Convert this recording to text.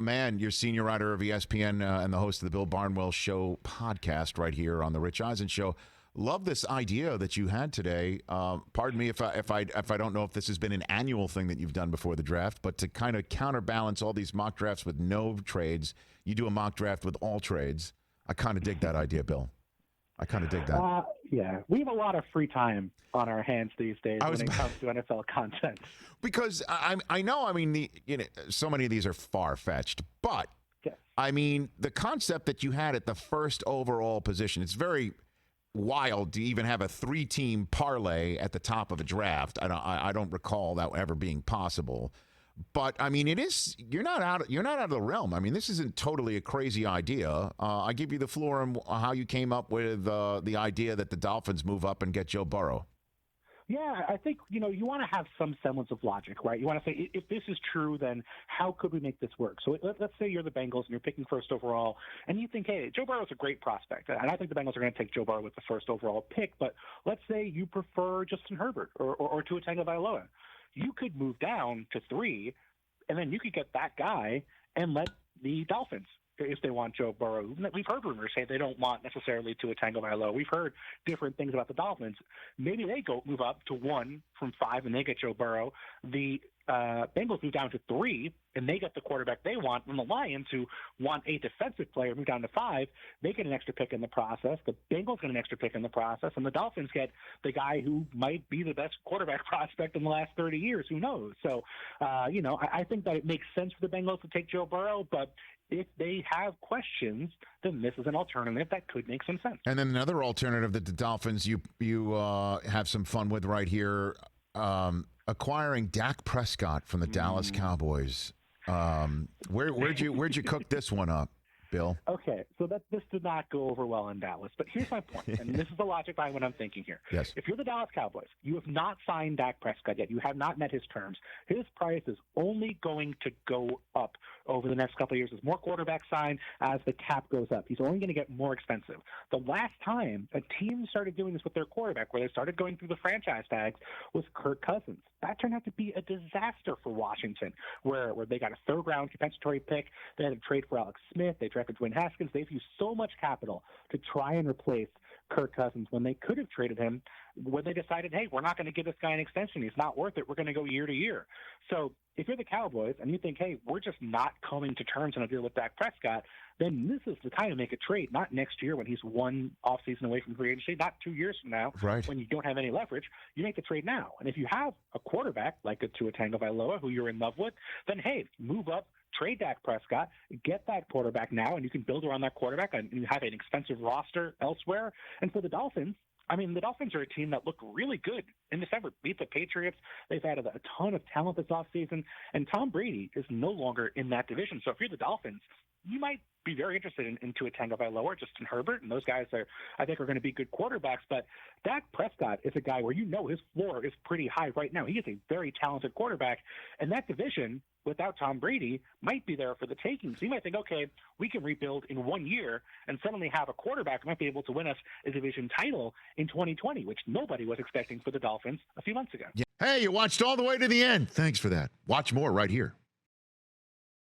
man, you're senior writer of ESPN and the host of the Bill Barnwell Show podcast right here on the Rich Eisen Show. Love this idea that you had today. Pardon me if I don't know if this has been an annual thing that you've done before the draft, but to kind of counterbalance all these mock drafts with no trades, you do a mock draft with all trades. I kind of dig that idea, Bill. I kind of dig that. Yeah, we have a lot of free time on our hands these days when it comes to NFL content. Because I know, I mean, so many of these are far-fetched, but yes. I mean, the concept that you had at the first overall position, it's very wild to even have a 3-team parlay at the top of a draft. I don't recall that ever being possible. But I mean, you're not out of the realm. I mean, this isn't totally a crazy idea. I give you the floor on how you came up with the idea that the Dolphins move up and get Joe Burrow. Yeah, I think, you want to have some semblance of logic, right? You want to say, if this is true, then how could we make this work? So let's say you're the Bengals and you're picking first overall, and you think, hey, Joe Burrow is a great prospect. And I think the Bengals are going to take Joe Burrow with the first overall pick, but let's say you prefer Justin Herbert or Tua Tagovailoa. You could move down to 3, and then you could get that guy and let the Dolphins, if they want Joe Burrow. We've heard rumors say they don't want necessarily Tua Tagovailoa. We've heard different things about the Dolphins. Maybe they move up to 1 from 5, and they get Joe Burrow. The Bengals move down to 3, and they get the quarterback they want. And the Lions, who want a defensive player, move down to 5. They get an extra pick in the process. The Bengals get an extra pick in the process, and the Dolphins get the guy who might be the best quarterback prospect in the last 30 years. Who knows? So, I think that it makes sense for the Bengals to take Joe Burrow, but if they have questions, then this is an alternative that could make some sense. And then another alternative that the Dolphins you have some fun with right here, acquiring Dak Prescott from the Dallas Cowboys. Where'd you cook this one up, Bill? Okay, so this did not go over well in Dallas, but here's my point, and this is the logic behind what I'm thinking here. Yes. If you're the Dallas Cowboys, you have not signed Dak Prescott yet. You have not met his terms. His price is only going to go up over the next couple of years as more quarterbacks sign, as the cap goes up. He's only going to get more expensive. The last time a team started doing this with their quarterback, where they started going through the franchise tags, was Kirk Cousins. That turned out to be a disaster for Washington, where they got a third-round compensatory pick. They had to trade for Alex Smith. They drafted Dwayne Haskins. They've used so much capital to try and replace Kirk Cousins when they could have traded him, when they decided, hey, we're not going to give this guy an extension. He's not worth it. We're going to go year to year. So if you're the Cowboys and you think, hey, we're just not coming to terms on a deal with Dak Prescott, then this is the time to make a trade, not next year when he's one offseason away from free agency, not 2 years from now when you don't have any leverage. You make the trade now. And if you have a quarterback like a Tua Tagovailoa who you're in love with, then, hey, move up, trade Dak Prescott, get that quarterback now, and you can build around that quarterback, and you have an expensive roster elsewhere. And for the Dolphins, I mean, the Dolphins are a team that looked really good in December, beat the Patriots. They've added a ton of talent this offseason, and Tom Brady is no longer in that division. So if you're the Dolphins, you might be very interested in Tua Tagovailoa or Justin Herbert, and those guys I think are going to be good quarterbacks. But Dak Prescott is a guy where his floor is pretty high right now. He is a very talented quarterback, and that division without Tom Brady might be there for the taking. So you might think, okay, we can rebuild in 1 year and suddenly have a quarterback who might be able to win us a division title in 2020, which nobody was expecting for the Dolphins a few months ago. Yeah. Hey, you watched all the way to the end. Thanks for that. Watch more right here.